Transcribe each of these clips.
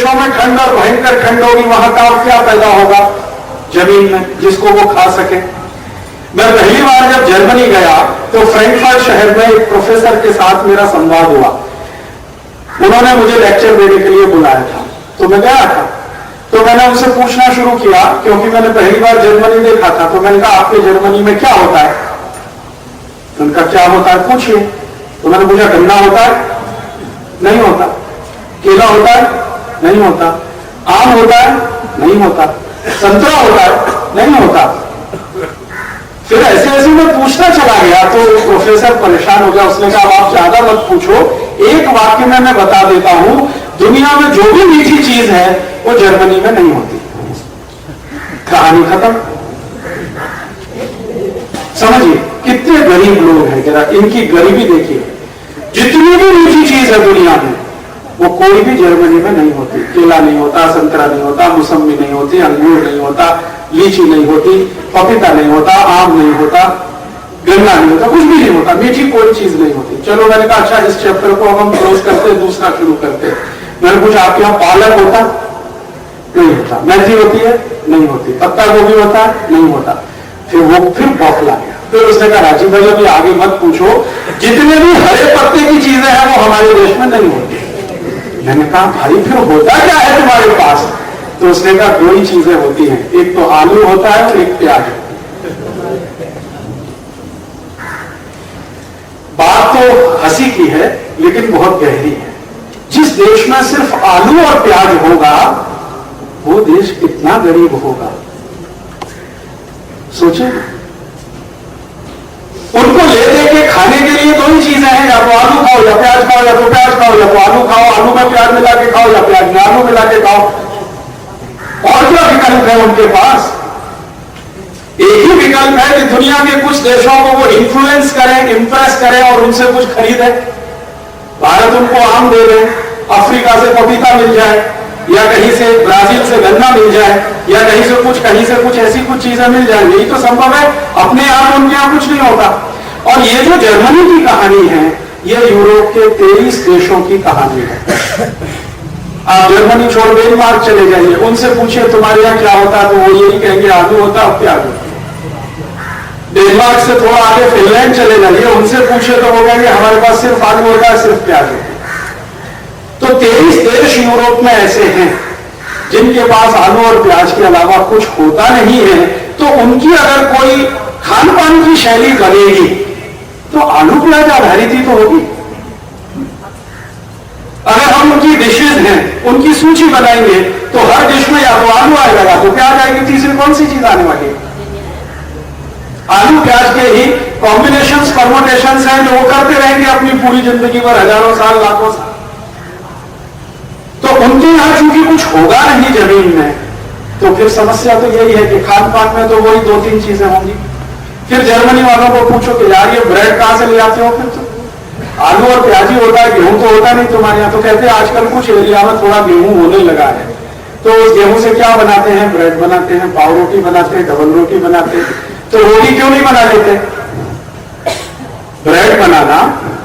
देशों में ठंड और भयंकर ठंड होगी, वहां का क्या पैदा होगा जमीन में जिसको वो खा सके। मैं पहली बार जब जर्मनी गया तो फ्रैंकफर्ट शहर में एक प्रोफेसर के साथ मेरा संवाद हुआ। उन्होंने मुझे लेक्चर देने के लिए बुलाया था, तो मैं गया था। तो मैंने उनसे पूछना शुरू किया, क्योंकि मैंने पहली बार जर्मनी देखा था। तो मैंने कहा, आपके जर्मनी में क्या होता है? उनका क्या होता है पूछिए। तो मैंने पूछा, गन्ना होता है? नहीं होता। केला होता है? नहीं होता। आम होता है? नहीं होता। संतरा होता है? नहीं होता। फिर ऐसे ऐसे मैं पूछता चला गया तो प्रोफेसर परेशान हो गया। उसने कहा, आप ज्यादा मत पूछो, एक वाक्य में मैं बता देता हूं, दुनिया में जो भी मीठी चीज है वो जर्मनी में नहीं होती। कहानी खत्म। समझिए कितने गरीब लोग हैं, जरा इनकी गरीबी देखिए। जितनी भी मीठी चीज है दुनिया में वो कोई भी जर्मनी में नहीं होती। केला नहीं होता, संतरा नहीं होता, मौसम्बी नहीं होती, अंगूर नहीं होता, लीची नहीं होती, पपीता नहीं होता, आम नहीं होता, गन्ना नहीं होता, कुछ भी नहीं होता, मीठी कोई चीज नहीं होती। चलो मैंने कहा, अच्छा इस चैप्टर को हम क्लोज करते, दूसरा शुरू करते। मैंने पूछा, आपके यहाँ पालक होता? नहीं होता। मेथी होती है? नहीं होती। पत्ता गोभी होता है? नहीं होता। फिर बौखला गया। फिर उसने कहा, राजीव भाई अभी आगे मत पूछो, जितने भी हरे पत्ते की चीजें हैं वो हमारे देश में नहीं होती। मैंने कहा, भाई फिर होता क्या है तुम्हारे पास? तो उसने कहा, दो ही चीजें होती हैं, एक तो आलू होता है और एक प्याज। बात तो हंसी की है लेकिन बहुत गहरी है। जिस देश में सिर्फ आलू और प्याज होगा वो देश कितना गरीब होगा, सोचे। उनको ले दे के खाने के लिए दो ही चीजें हैं, या तो आलू खाओ या प्याज खाओ, या तो प्याज खाओ या तो आलू खाओ, आलू में प्याज मिला के खाओ या प्याज में आलू मिला के खाओ। और क्या विकल्प है उनके पास? एक ही विकल्प है कि दुनिया के कुछ देशों को वो इन्फ्लुएंस करें, इंप्रेस करें और उनसे कुछ खरीदें। भारत उनको आम दे रहे, अफ्रीका से पपीता मिल जाए, या कहीं से ब्राजील से गन्ना मिल जाए, या कहीं से कुछ ऐसी कुछ चीजें मिल जाए। यही तो संभव है। अपने आप उनके यहाँ कुछ नहीं होता। और ये जो जर्मनी की कहानी है, ये यूरोप के 23 देशों की कहानी है। आप जर्मनी छोड़ डेनमार्क चले जाइए, उनसे पूछिए तुम्हारे यहाँ क्या होता है, तो वो यही कहेंगे आलू होता है और प्याज होता है। डेनमार्क से थोड़ा आगे फिनलैंड चले जाइए, उनसे पूछिए तो वो कहेंगे हमारे पास सिर्फ आलू होता है, सिर्फ प्याज होता है। तो 23 देश यूरोप में ऐसे हैं जिनके पास आलू और प्याज के अलावा कुछ होता नहीं है। तो उनकी अगर कोई खान पान की शैली बनेगी तो आलू प्याज आधारित ही तो होगी। अगर हम उनकी डिशेज हैं, उनकी सूची बनाएंगे तो हर डिश में या तो आलू आएगा या तो प्याज आएगी। तीसरी कौन सी चीज आने वाली है? आलू प्याज के ही कॉम्बिनेशंस, परमुटेशंस हैं जो वो करते रहेंगे अपनी पूरी जिंदगी भर, हजारों साल, लाखों साल। तो उनके यहां चूंकि कुछ होगा नहीं जमीन में, तो फिर समस्या तो यही है कि खान पान में तो वही 2-3 चीजें होंगी। फिर जर्मनी वालों को पूछो कि यार ये ब्रेड कहां से ले आते हो? फिर तो आलू और प्याज ही होता है, गेहूं तो होता नहीं तुम्हारे यहाँ। तो कहते हैं आजकल कुछ एरिया में थोड़ा गेहूं होने लगा है, तो उस गेहूं से क्या बनाते हैं? ब्रेड बनाते हैं, पाव रोटी बनाते हैं, डबल रोटी बनाते हैं। तो रोटी क्यों नहीं बना लेते? ब्रेड बनाना,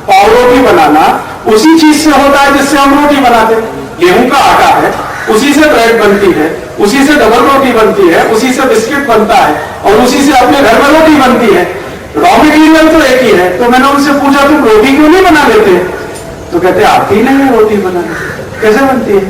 पाव रोटी बनाना उसी चीज से होता है जिससे हम रोटी बनाते हैं। गेहूं का आटा है, उसी से ब्रेड बनती है, उसी से डबल रोटी बनती है, उसी से बिस्किट बनता है और उसी से अपने घर में रोटी बनती है। रॉ मटेरियल तो एक ही है। तो मैंने उनसे पूछा तुम रोटी क्यों नहीं बना लेते? तो कहते आती नहीं है रोटी बनाने, कैसे बनती है?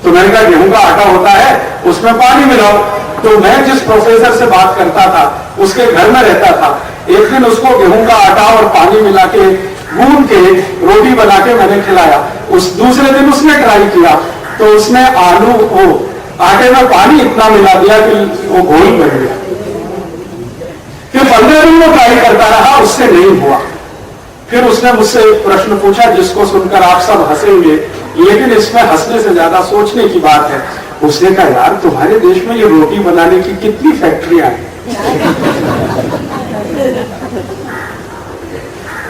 तो मैंने कहा गेहूं का आटा होता है, उसमें पानी मिलाओ। तो मैं जिस प्रोफेसर से बात करता था उसके घर में रहता था। एक दिन उसको गेहूं का आटा और पानी मिला के गूंद के रोटी बना के मैंने खिलाया। उस दूसरे दिन उसने ट्राई किया तो उसने आलू वो आटे में पानी इतना मिला दिया कि वो घोल बन गया। फिर 15 दिन वो ट्राई करता रहा, उससे नहीं हुआ। फिर उसने मुझसे एक प्रश्न पूछा जिसको सुनकर आप सब हंसेंगे, लेकिन इसमें हंसने से ज्यादा सोचने की बात है। उसने कहा यार तुम्हारे देश में ये रोटी बनाने की कितनी फैक्ट्रियां हैं?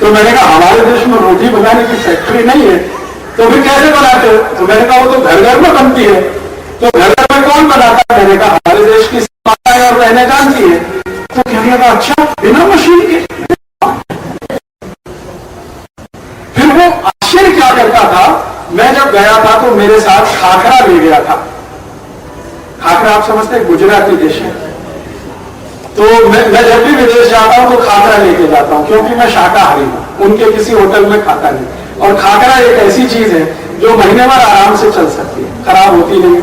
तो मैंने कहा हमारे देश में रोटी बनाने की फैक्ट्री नहीं है। तो फिर कैसे बनाते हो? तो मैंने कहा वो तो घर घर में बनती है। तो घर घर में कौन बनाता है? मैंने कहा हमारे देश की माताएं और बहनें जानती है। तो कहने लगा अच्छा बिना मशीन के? फिर वो आश्चर्य क्या करता था, मैं जब गया था तो मेरे साथ खाखरा ले गया था। खाकरा आप समझते हैं, गुजराती डिश है। तो मैं जब भी विदेश जाता हूं तो खाकरा लेके जाता हूं, क्योंकि मैं शाकाहारी हूं, उनके किसी होटल में खाता नहीं। और खाकरा एक ऐसी चीज है जो महीने भर आराम से चल सकती है, खराब होती नहीं।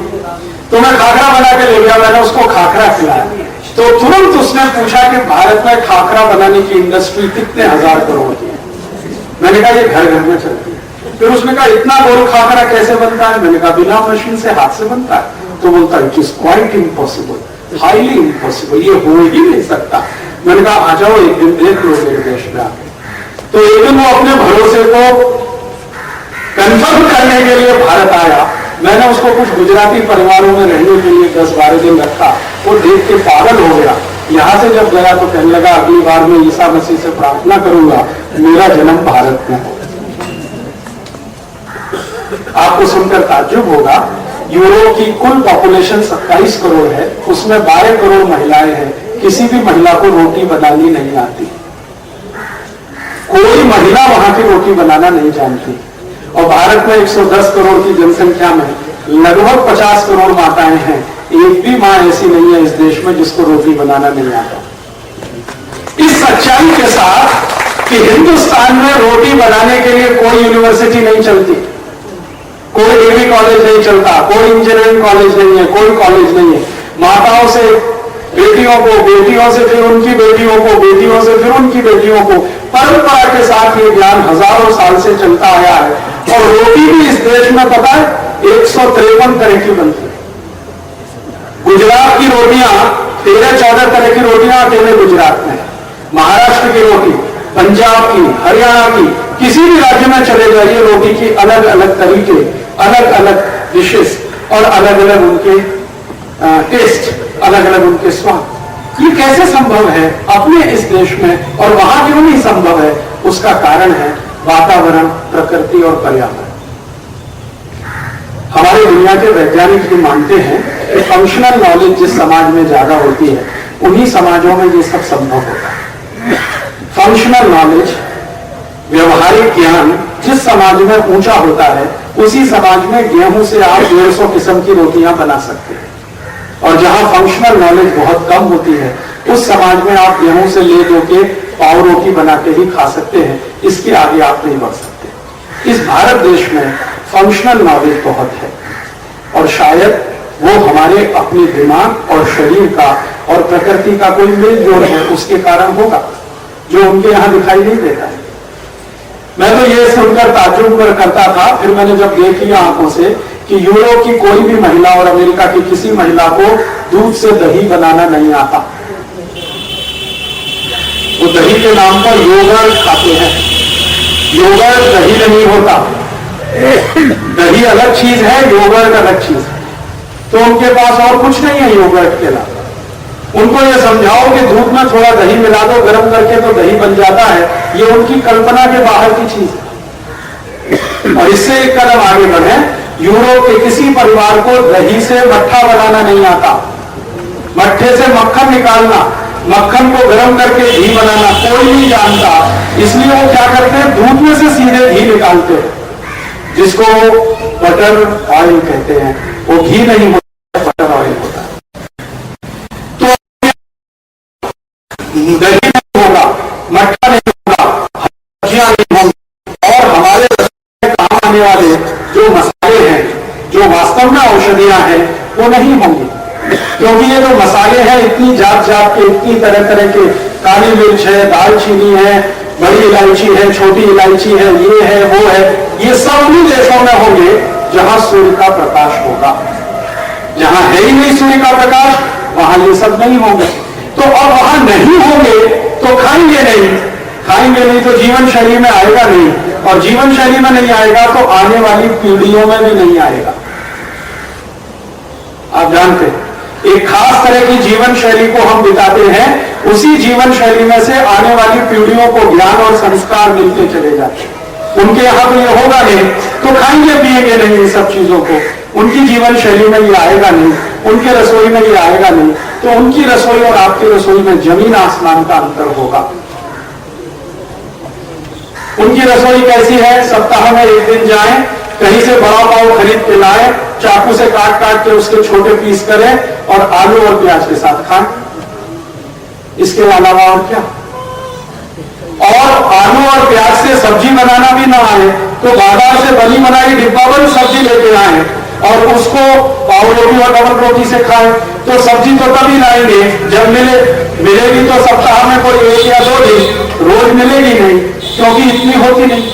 तो मैं खाकरा बना के ले गया, मैंने उसको खाकरा खिलाया। तो तुरंत उसने पूछा कि भारत में खाकरा बनाने की इंडस्ट्री कितने हजार करोड़ की है। मैंने कहा ये घर घर में चलती है। फिर उसने कहा इतना गोल खाकरा कैसे बनता है? मैंने कहा बिना मशीन से, हाथ से बनता है। तो बोलता है it is quite impossible, highly impossible, ये हो ही नहीं सकता। मैंने कहा आ जाओ एक दिन देख लो मेरे देश में आके। तो एक दिन वो अपने भरोसे को कंफर्म करने के लिए भारत आया। मैंने उसको कुछ गुजराती परिवारों में रहने के लिए 10-12 दिन रखा। वो देख के पागल हो गया। यहां से जब गया तो कहने लगा अगली बार मैं ईसा मसीह से प्रार्थना करूंगा मेरा जन्म भारत में हो। आपको सुनकर ताज्जुब होगा, यूरोप की कुल पॉपुलेशन 27 करोड़ है, उसमें 12 करोड़ महिलाएं हैं। किसी भी महिला को रोटी बनानी नहीं आती, कोई महिला वहां की रोटी बनाना नहीं जानती। और भारत में 110 करोड़ की जनसंख्या में लगभग 50 करोड़ माताएं हैं। एक भी मां ऐसी नहीं है इस देश में जिसको रोटी बनाना नहीं आता। इस सच्चाई के साथ कि हिंदुस्तान में रोटी बनाने के लिए कोई यूनिवर्सिटी नहीं चलती, कोई डिग्री कॉलेज नहीं चलता, कोई इंजीनियरिंग कॉलेज नहीं है, कोई कॉलेज नहीं है। माताओं से बेटियों को, बेटियों से फिर उनकी बेटियों को, बेटियों से फिर उनकी बेटियों को, परंपरा के साथ ये ज्ञान हजारों साल से चलता आया है। और रोटी भी इस देश में पता है 153 तरह की बनती है। गुजरात की रोटियां 13-14 तरह की रोटियां अकेले गुजरात में, महाराष्ट्र की रोटी, पंजाब की, हरियाणा की, किसी भी राज्य में चले जाइए रोटी की अलग अलग तरीके, अलग अलग डिशेस और अलग अलग उनके टेस्ट, अलग अलग उनके स्वाद। ये कैसे संभव है अपने इस देश में और वहां क्यों नहीं संभव है? उसका कारण है वातावरण, प्रकृति और पर्यावरण। हमारे दुनिया के वैज्ञानिक भी मानते हैं कि फंक्शनल नॉलेज जिस समाज में ज्यादा होती है उन्हीं समाजों में ये सब संभव होता है। फंक्शनल नॉलेज, व्यवहारिक ज्ञान जिस समाज में ऊंचा होता है उसी समाज में गेहूं से आप 150 किस्म की रोटियां बना सकते हैं। और जहां फंक्शनल नॉलेज बहुत कम होती है उस समाज में आप गेहूं से ले दो के पाव रोटी बना के ही खा सकते हैं, इसके आगे आप नहीं बढ़ सकते। इस भारत देश में फंक्शनल नॉलेज बहुत है और शायद वो हमारे अपने दिमाग और शरीर का और प्रकृति का कोई मेल जोड़ है, उसके कारण होगा जो उनके यहां दिखाई नहीं देता है। मैं तो ये सुनकर ताज्जुब करता था, फिर मैंने जब देख लिया आंखों से कि यूरोप की कोई भी महिला और अमेरिका की किसी महिला को दूध से दही बनाना नहीं आता। वो दही के नाम पर योगर्ट खाते हैं। योगर्ट दही नहीं होता, दही अलग चीज है, योगर्ट अलग चीज है। तो उनके पास और कुछ नहीं है योगर्ट के अलावा। उनको ये समझाओ कि दूध में थोड़ा दही मिला दो गर्म करके तो दही बन जाता है, ये उनकी कल्पना के बाहर की चीज है। और इससे एक कदम आगे बढ़े, यूरोप के किसी परिवार को दही से मट्ठा बनाना नहीं आता, मट्ठे से मक्खन निकालना, मक्खन को गर्म करके घी बनाना कोई नहीं जानता। इसलिए वो क्या करते हैं, दूध में से सीधे घी निकालते हैं, जिसको बटर ऑयल कहते हैं। वो घी नहीं होता, बटर ऑयल होता है। तो दही नहीं होगा, मट्ठा नहीं होगा, सब्जियां नहीं होंगी और हमारे काम आने वाले जो मसाले हैं, जो वास्तव में औषधियां हैं, वो नहीं होंगी। क्योंकि ये जो मसाले हैं इतनी जात जात के, इतनी तरह तरह के, काली मिर्च है, दालचीनी है, बड़ी इलायची है, छोटी इलायची है, ये है, वो है, ये सब उन्हीं देशों में होंगे जहां सूर्य का प्रकाश होगा। जहां है ही नहीं सूर्य का प्रकाश, वहां ये सब नहीं होंगे। तो अब वहां नहीं होंगे तो खाएंगे नहीं तो जीवन शैली में आएगा नहीं, और जीवन शैली में नहीं आएगा तो आने वाली पीढ़ियों में भी नहीं आएगा। आप जानते हैं एक खास तरह की जीवन शैली को हम बिताते हैं, उसी जीवन शैली में से आने वाली पीढ़ियों को ज्ञान और संस्कार मिलते चले जाते हैं। उनके यहां तो ये होगा नहीं तो खाएंगे पिएंगे नहीं इन सब चीजों को, उनकी जीवन शैली में ये आएगा नहीं, उनके रसोई में ये आएगा नहीं, तो उनकी रसोई और आपकी रसोई में जमीन आसमान का अंतर होगा। उनकी रसोई कैसी है, सप्ताह में एक दिन जाएं, कहीं से बड़ा पाव खरीद के लाएं, चाकू से काट काट के उसके छोटे पीस करें और आलू और प्याज के साथ खाएं, इसके अलावा और क्या। और आलू और प्याज से सब्जी बनाना भी ना आए तो बाजार से बनी बनाई डिब्बाबंद सब्जी लेके आए और उसको पाव रोटी और डबल रोटी से खाएं। तो सब्जी तो तभी लाएंगे जब मिलेगी तो सप्ताह में कोई 1 या 2 दिन, रोज मिलेगी नहीं, क्योंकि इतनी होती नहीं,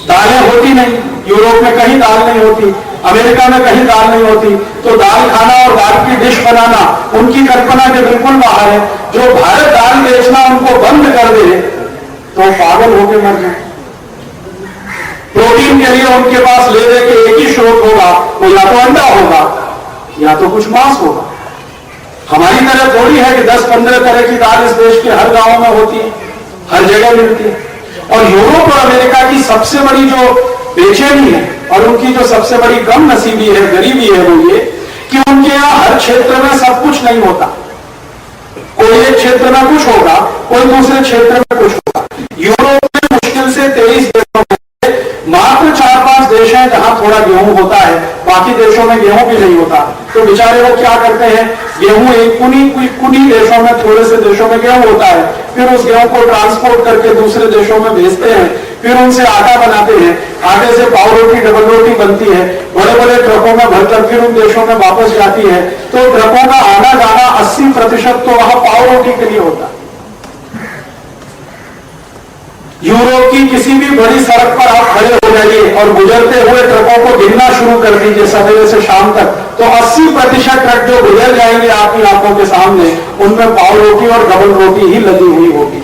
दालें होती नहीं। यूरोप में कहीं दाल नहीं होती, अमेरिका में कहीं दाल नहीं होती, तो दाल खाना और दाल की डिश बनाना उनकी कल्पना के बिल्कुल बाहर है। जो भारत दाल बेचना उनको बंद कर दे तो पागल होकर मर जाए। प्रोटीन के लिए उनके पास ले दे के एक ही स्रोत होगा, वो या तो अंडा होगा या तो कुछ मांस होगा। हमारी तरह थोड़ी है कि 10-15 तरह की दाल इस देश के हर गांव में होती है, हर जगह मिलती है। और यूरोप और अमेरिका की सबसे बड़ी जो बेचैनी है और उनकी जो सबसे बड़ी कम नसीबी है, गरीबी है, वो ये कि उनके यहां हर क्षेत्र में सब कुछ नहीं होता। कोई एक क्षेत्र में कुछ होगा, कोई दूसरे क्षेत्र में कुछ होगा। यूरोप में मुश्किल से 23 देशों में मात्र 4-5 देश हैं जहां थोड़ा गेहूं होता है, बाकी देशों में गेहूं भी नहीं होता। तो बेचारे वो क्या करते हैं, गेहूं एक कुनी देशों में, थोड़े से देशों में गेहूं होता है, फिर उस गेहूं को ट्रांसपोर्ट करके दूसरे देशों में भेजते हैं, फिर उनसे आटा बनाते हैं, आटे से पाव रोटी डबल रोटी बनती है, बड़े बड़े ट्रकों में भरकर फिर उन देशों में वापस जाती है। तो ट्रकों का आना जाना 80% तो वहां पाव रोटी के लिए होता है। यूरोप की किसी भी बड़ी सड़क पर आप खड़े हो जाइए और गुजरते हुए ट्रकों को गिनना शुरू कर दीजिए सवेरे से शाम तक, तो 80% ट्रक जो गुजर जाएंगे आपकी आंखों के सामने, उनमें पाव रोटी और डबल रोटी ही लगी हुई होगी।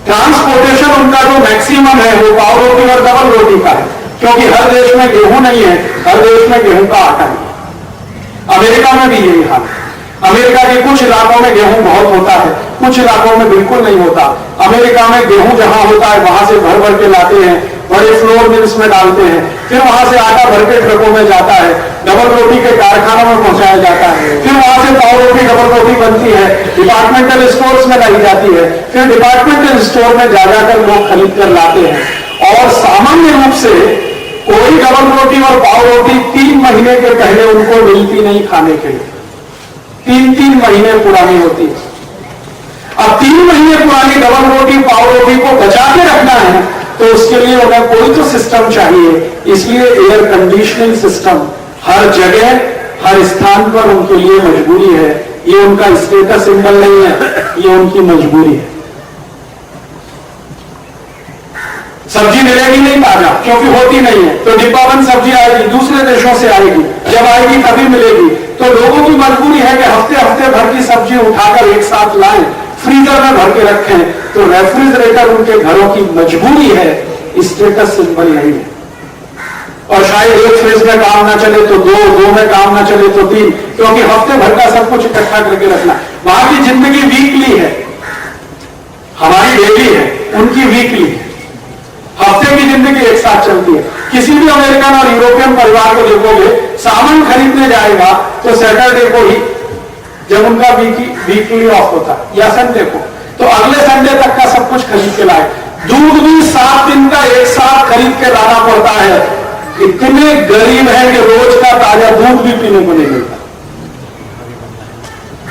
ट्रांसपोर्टेशन उनका जो मैक्सिमम है वो पाव रोटी और डबल रोटी का है, क्योंकि हर देश में गेहूं नहीं है, हर देश में गेहूं का आटा नहीं है। अमेरिका में भी यही हाल है। अमेरिका के कुछ इलाकों में गेहूं बहुत होता है, कुछ इलाकों में बिल्कुल नहीं होता। अमेरिका में गेहूं जहां होता है वहां से भर भर के लाते हैं, बड़े फ्लोर मिल्स में डालते हैं, फिर वहां से आटा भर के ट्रकों में जाता है, डबल रोटी के कारखानों में पहुंचाया जाता है, फिर वहां से पाव रोटी डबल रोटी बनती है, डिपार्टमेंटल स्टोर्स में लाई जाती है, फिर डिपार्टमेंटल स्टोर में जा जाकर लोग खरीद कर लाते हैं। और सामान्य रूप से कोई डबल रोटी और पाव रोटी 3 महीने के पहले उनको मिलती नहीं खाने के लिए, 3-3 महीने पुरानी होती है। अब 3 महीने पुरानी डबल रोटी पाव रोटी को बचा के रखना है तो उसके लिए उन्हें कोई तो सिस्टम चाहिए। इसलिए एयर कंडीशनिंग सिस्टम हर जगह हर स्थान पर उनके लिए मजबूरी है। ये उनका स्टेटस सिंबल नहीं है, ये उनकी मजबूरी है। सब्जी मिलेगी नहीं ताजा, क्योंकि होती नहीं है, तो डिब्बाबंद सब्जी आएगी, दूसरे देशों से आएगी, जब आएगी तभी मिलेगी। तो लोगों की मजबूरी है कि हफ्ते हफ्ते भर की सब्जी उठाकर एक साथ लाएं, फ्रीजर में भर के रखें। तो रेफ्रिजरेटर उनके घरों की मजबूरी है, स्टेटस सिंबल नहीं है। और शायद एक फ्रिज में काम ना चले तो दो में काम ना चले तो 3, क्योंकि हफ्ते भर का सब कुछ इकट्ठा करके रखना। वहां की जिंदगी वीकली है, हमारी डेली है, उनकी वीकली है। हफ्ते की जिंदगी एक साथ चलती है। किसी भी अमेरिकन और यूरोपियन परिवार को देखोगे, सामान खरीदने जाएगा तो सैटरडे को ही, जब उनका वीकली ऑफ होता है, या संडे को, तो अगले संडे तक का सब कुछ खरीद के लाए। दूध भी 7 दिन का एक साथ खरीद के लाना पड़ता है। इतने गरीब है कि रोज का ताजा दूध भी पीने को नहीं मिलता,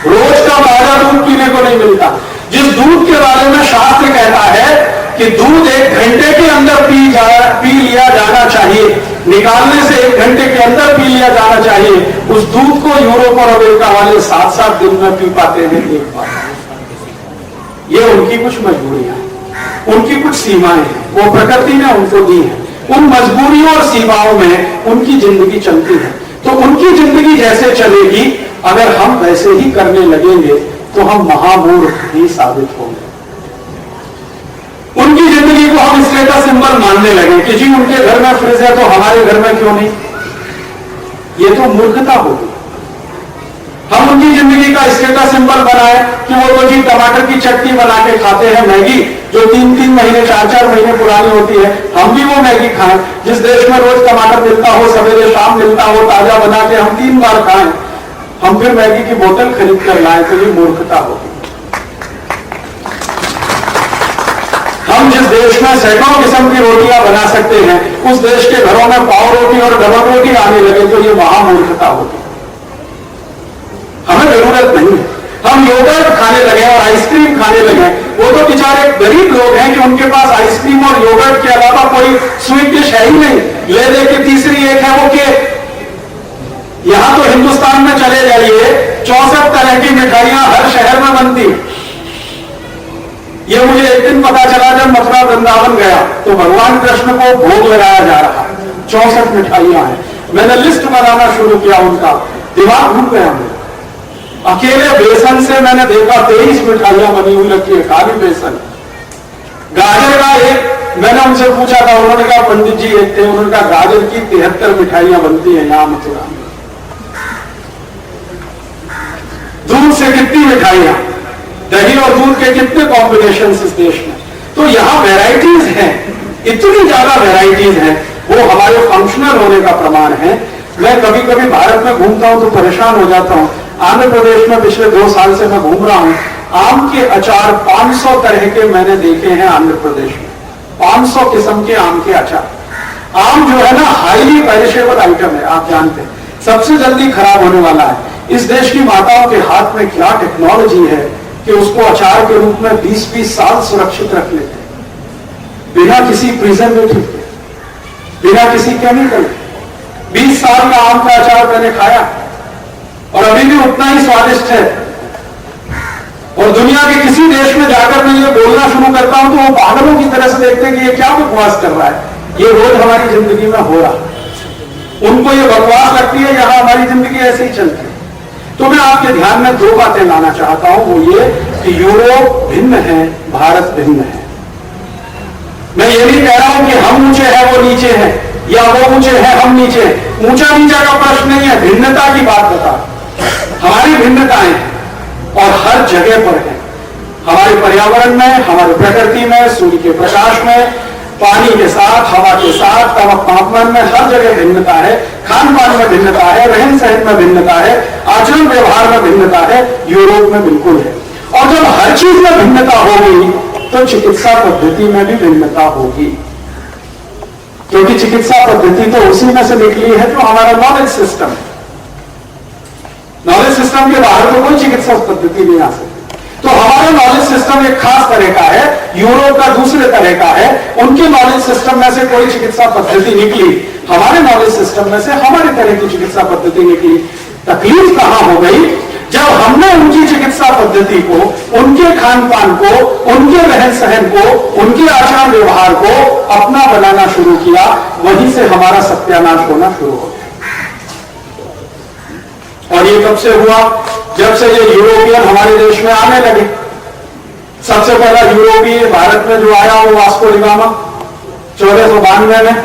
रोज का ताजा दूध पीने को नहीं मिलता। जिस दूध के बारे में शास्त्र कहता है कि दूध 1 घंटे के अंदर पी लिया जाना चाहिए, निकालने से 1 घंटे के अंदर पी लिया जाना चाहिए, उस दूध को यूरोप और अमेरिका वाले 7-7 दिन में पी पाते हैं एक बार। ये उनकी कुछ मजबूरियां हैं, उनकी कुछ सीमाएं हैं, वो प्रकृति ने उनको दी है। उन मजबूरियों और सीमाओं में उनकी जिंदगी चलती है। तो उनकी जिंदगी जैसे चलेगी, अगर हम वैसे ही करने लगेंगे तो हम महामूर्ख ही साबित होंगे। उनकी जिंदगी को हम स्टेटस सिंबल मानने लगे कि जी उनके घर में फ्रिज है तो हमारे घर में क्यों नहीं, ये तो मूर्खता होगी। हम उनकी जिंदगी का स्टेटस सिंबल बनाए कि वो तो जी टमाटर की चटनी बना के खाते हैं, मैगी जो 3-3 महीने 4-4 महीने पुरानी होती है, हम भी वो मैगी खाएं। जिस देश में रोज टमाटर मिलता हो, सवेरे शाम मिलता हो, ताजा बना के हम 3 बार खाएं, हम फिर मैगी की बोतल खरीद कर लाएं, तो ये मूर्खता होगी। हम जिस देश में सैकड़ों किस्म की रोटियां बना सकते हैं, उस देश के घरों में पाव रोटी और डबल रोटी आने लगे तो ये महामूर्खता होगी। हमें जरूरत नहीं है। हम योगर्ट खाने लगे और आइसक्रीम खाने लगे। वो तो बेचारे गरीब लोग हैं कि उनके पास आइसक्रीम और योगर्ट के अलावा कोई स्वीट डिश है ही नहीं। ले दे के तीसरी एक है वो केक। यहां तो हिंदुस्तान में चले जाइए, 64 तरह की मिठाइयां हर शहर में बनती। ये मुझे एक दिन पता चला जब मथुरा वृंदावन गया तो भगवान कृष्ण को भोग लगाया जा रहा है, 64 मिठाइयां हैं। मैंने लिस्ट बनाना शुरू किया, उनका दिमाग घूम गया मेरा। अकेले बेसन से मैंने देखा 23 मिठाइयां बनी हुई रखी है, खाली बेसन। गाजर का एक, मैंने उनसे पूछा था, उन्होंने कहा पंडित जी एक थे, उन्होंने कहा गाजर की 73 मिठाइयां बनती हैं यहां मथुरा में। दूध से कितनी मिठाइयां, दही और दूध के कितने कॉम्बिनेशन इस देश में। तो यहां वेराइटीज हैं, इतनी ज्यादा वेराइटीज हैं, वो हमारे फंक्शनल होने का प्रमाण है। मैं कभी कभी भारत में घूमता हूं तो परेशान हो जाता हूं। आंध्र प्रदेश में पिछले 2 साल से मैं घूम रहा हूं, आम के अचार 500 तरह के मैंने देखे हैं आंध्र प्रदेश में। 500 किस्म के आम के अचार। आम जो है ना हाईली पेरिशेबल आइटम है, आप जानते हैं, सबसे जल्दी खराब होने वाला है। इस देश की माताओं के हाथ में क्या टेक्नोलॉजी है कि उसको अचार के रूप में 20-20 साल सुरक्षित रख लेते हैं, बिना किसी प्रिजर्वेटिव के, बिना किसी केमिकल के। 20 साल का आम का अचार मैंने खाया और अभी भी उतना ही स्वादिष्ट है। और दुनिया के किसी देश में जाकर मैं ये बोलना शुरू करता हूं तो वो पागलों की तरह से देखते हैं कि ये क्या बकवास कर रहा है, ये रोज हमारी जिंदगी में हो रहा है। उनको ये बकवास लगती है, यहां हमारी जिंदगी ऐसे ही चलती है। तो मैं आपके ध्यान में 2 बातें लाना चाहता हूं, वो ये कि यूरोप भिन्न है, भारत भिन्न है। मैं ये नहीं कह रहा हूं कि हम ऊंचे हैं वो नीचे हैं, या वो ऊंचे हैं हम नीचे। ऊंचा नीचा का प्रश्न नहीं है, भिन्नता की बात बता। हमारी भिन्नताएं और हर जगह पर है, हमारे पर्यावरण में, हमारी प्रकृति में, सूर्य के प्रकाश में, पानी के साथ, हवा के साथ, तापमान में, हर जगह भिन्नता है। खान पान में भिन्नता है, रहन सहन में भिन्नता है, आचरण व्यवहार में भिन्नता है। यूरोप में बिल्कुल है। और जब हर चीज में भिन्नता होगी तो चिकित्सा पद्धति में भी भिन्नता होगी, क्योंकि चिकित्सा पद्धति तो उसी में से निकली है जो हमारा नॉलेज सिस्टम है। नॉलेज सिस्टम के बाहर तो कोई चिकित्सा पद्धति नहीं आ सकती। तो हमारा नॉलेज सिस्टम एक खास तरह का है, यूरोप का दूसरे तरह का है। उनके नॉलेज सिस्टम में से कोई चिकित्सा पद्धति निकली, हमारे नॉलेज सिस्टम में से हमारी तरह की चिकित्सा पद्धति निकली। तकलीफ कहां हो गई, जब हमने उनकी चिकित्सा पद्धति को, उनके खान पान को, उनके रहन सहन को, उनके आचार व्यवहार को अपना बनाना शुरू किया, वहीं से हमारा सत्यानाश होना शुरू हो गया। और ये कब से हुआ, जब से ये यूरोपियन हमारे देश में आने लगे। सबसे पहला यूरोपीय भारत में जो आया वो वास्को डी गामा 1492 में,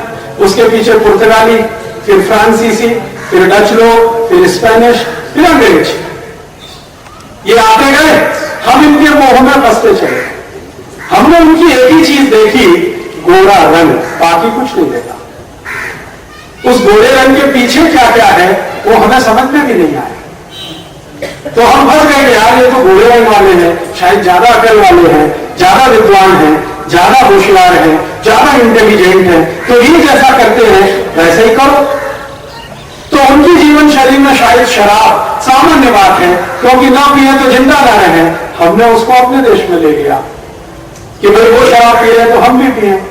उसके पीछे पुर्तगाली, फिर फ्रांसीसी, फिर डच लोग, फिर स्पेनिश, फिर अंग्रेज। ये आते गए, हम इनके मोह में फंसते चले। हमने उनकी एक ही चीज देखी, गोरा रंग, बाकी कुछ नहीं देखा। उस गोरे रंग के पीछे क्या क्या है वो हमें समझ में भी नहीं आया। तो हम फंस गए यार, ये तो गोरे रंग वाले हैं, शायद ज्यादा अकल वाले हैं, ज्यादा विद्वान हैं, ज्यादा होशियार हैं, ज्यादा इंटेलिजेंट हैं, तो ये जैसा करते हैं वैसे ही करो। तो उनकी जीवन शैली में शायद शराब सामान्य बात है, क्योंकि ना पिए तो जिंदा ना रहे। हमने उसको अपने देश में ले लिया कि भाई वो शराब पी रहे तो हम भी पिए।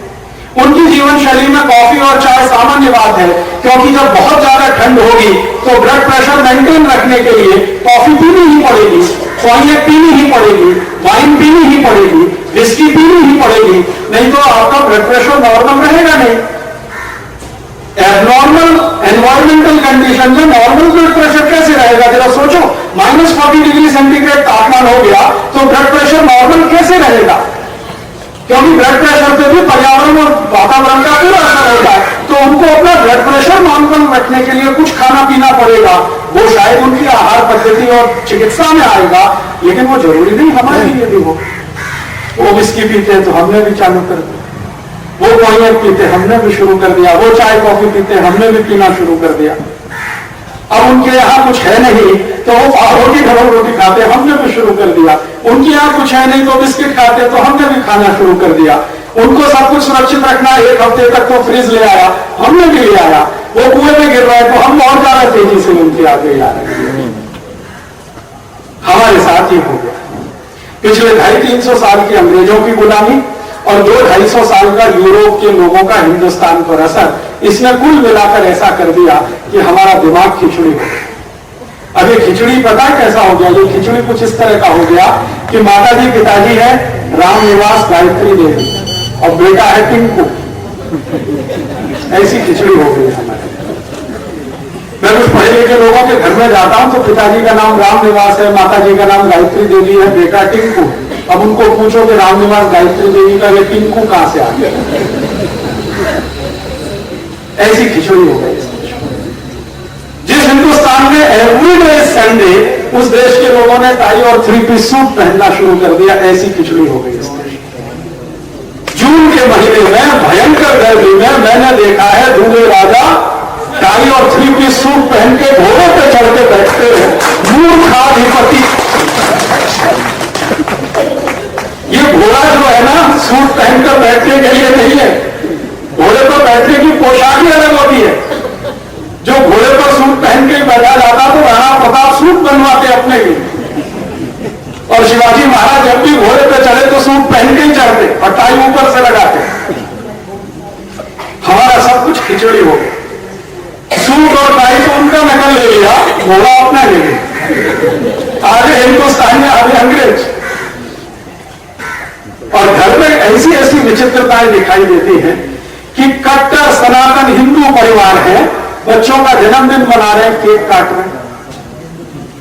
उनकी जीवन शैली में कॉफी और चाय सामान्य बात है, क्योंकि जब बहुत ज्यादा ठंड होगी तो ब्लड प्रेशर मेंटेन रखने के लिए कॉफी पीनी ही पड़ेगी, कॉन्यक पीनी ही पड़ेगी, वाइन पीनी ही पड़ेगी, विस्की पीनी ही पड़ेगी, नहीं तो आपका ब्लड प्रेशर नॉर्मल रहेगा नहीं। एबनॉर्मल एनवायरमेंटल कंडीशन में नॉर्मल ब्लड प्रेशर कैसे रहेगा, जरा सोचो। -40 डिग्री सेंटीग्रेड तापमान हो गया तो ब्लड प्रेशर नॉर्मल कैसे रहेगा, क्योंकि ब्लड प्रेशर पे भी पर्यावरण और वातावरण का पूरा असर होता है। तो उनको अपना ब्लड प्रेशर नॉर्मल रखने के लिए कुछ खाना पीना पड़ेगा, वो शायद उनकी आहार पद्धति और चिकित्सा में आएगा, लेकिन वो जरूरी नहीं हमारे लिए भी हो। वो विस्की पीते तो हमने भी चालू कर दिया, वो कॉन्यक पीते हमने भी शुरू कर दिया, वो चाय कॉफी पीते हमने भी पीना शुरू कर दिया। अब उनके यहाँ कुछ है नहीं तो वो पाव रोटी डबल रोटी खाते, हमने भी शुरू कर दिया। उनके यहाँ कुछ है नहीं तो बिस्किट खाते तो हमने भी खाना शुरू कर दिया। उनको सब कुछ सुरक्षित रखना, 1 हफ्ते तक तो फ्रिज ले आया, हमने भी ले आया, वो कुएं में गिर रहा है तो हम और ज्यादा तेजी से उनके आगे जा रहे हैं। हमारे साथ ही हो गया। पिछले 250-300 साल की अंग्रेजों की गुलामी और 200-250 साल का यूरोप के लोगों का हिंदुस्तान पर असर, इसने कुल मिलाकर ऐसा कर दिया कि हमारा दिमाग खिचड़ी हो गया। अब ये खिचड़ी पता कैसा हो गया? ये खिचड़ी कुछ इस तरह का हो गया कि माता जी पिताजी है रामनिवास गायत्री देवी और बेटा है टिंकू। ऐसी खिचड़ी हो गई हमारे। मैं कुछ पढ़े लिखे लोगों के घर में जाता हूं तो पिताजी का नाम रामनिवास है, माता जी का नाम गायत्री देवी है, बेटा टिंकू। अब उनको पूछो कि रामनिवास गायत्री देवी का ये टिंकू कहां से आ गया? ऐसी खिचड़ी हो गई। जिस हिंदुस्तान में एवरीडे संडे उस देश के लोगों ने टाई और 3-पीस सूट पहनना शुरू कर दिया, ऐसी खिचड़ी हो गई। जून के महीने में भयंकर गर्मी में मैंने देखा है दूल्हे राजा टाई और 3-पीस सूट पहन के घोड़े पे चढ़ के बैठते हैं। मूर्खाधिपति। ये घोड़ा जो है ना, सूट पहनकर बैठने के लिए नहीं है। घोड़े पर बैठने की पोशाक ही अलग होती है। जो घोड़े पर सूट पहन के बैठा जाता तो राणा प्रताप सूट बनवाते अपने लिए, और शिवाजी महाराज जब भी घोड़े पे चढ़े तो सूट पहन के ही चढ़ते और टाई ऊपर से लगाते। हमारा सब कुछ खिचड़ी हो गया। सूट और टाई तो उनका नकल ले लिया, घोड़ा अपना ले लिया। आगे हिंदुस्तान में आगे अंग्रेज। और घर में ऐसी ऐसी विचित्रताएं दिखाई देती हैं कि कट्टर सनातन हिंदू परिवार है, बच्चों का जन्मदिन मना रहे हैं, केक काट रहे हैं,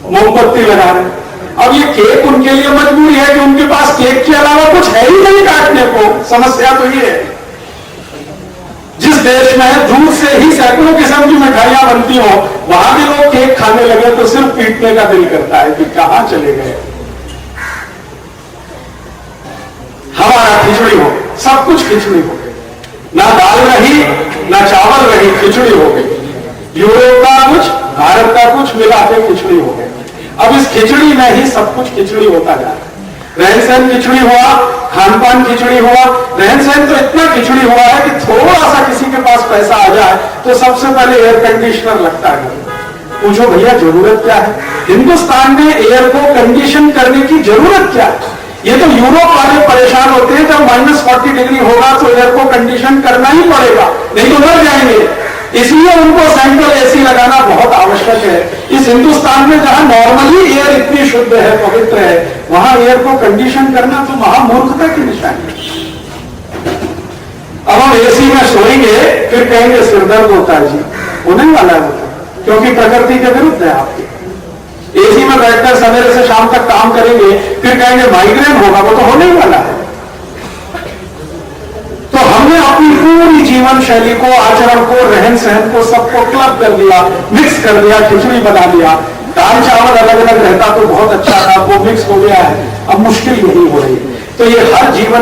मोमबत्ती लगा रहे हैं। अब ये केक उनके लिए मजबूरी है कि उनके पास केक के अलावा कुछ है ही नहीं काटने को। समस्या तो ये है, जिस देश में दूध से ही सैकड़ों किस्म की मिठाइयां बनती हो, वहां भी लोग केक खाने लगे तो सिर्फ पीटने का दिल करता है कि कहां चले गए। हमारा खिचड़ी हो, सब कुछ खिचड़ी हो गई। ना दाल रही, ना चावल रही, खिचड़ी हो गई। यूरोप का कुछ, भारत का कुछ मिला के खिचड़ी हो गई। अब इस खिचड़ी में ही सब कुछ खिचड़ी होता जा रहा है। रहन सहन खिचड़ी हुआ, खान पान खिचड़ी हुआ। रहन सहन तो इतना खिचड़ी हुआ है कि थोड़ा सा किसी के पास पैसा आ जाए तो सबसे पहले एयर कंडीशनर लगता है। पूछो भैया जरूरत क्या है? हिंदुस्तान में एयर को कंडीशन करने की जरूरत क्या है? ये तो यूरोप वाले परेशान होते हैं, जब -40 डिग्री होगा तो एयर को कंडीशन करना ही पड़ेगा, नहीं तो मर जाएंगे। इसलिए उनको सेंट्रल एसी लगाना बहुत आवश्यक है। इस हिंदुस्तान में जहां नॉर्मली एयर इतनी शुद्ध है, पवित्र है, वहां एयर को कंडीशन करना तो महामूर्खता की निशानी है। अब हम एसी में सोएंगे फिर कहेंगे सिरदर्द होता है। जी होने वाला है, क्योंकि प्रकृति के विरुद्ध है आपके। एसी में बैठकर सवेरे से शाम तक काम करेंगे फिर कहेंगे माइग्रेन होगा, वो तो होने ही वाला है। तो हमने अपनी पूरी जीवन शैली को, आचरण को, रहन सहन को, सबको क्लब कर दिया, मिक्स कर दिया, खिचड़ी बना दिया। दाल चावल अलग अलग रहता तो बहुत अच्छा था, वो मिक्स हो गया है, अब मुश्किल यही हो रही है। तो ये हर जीवन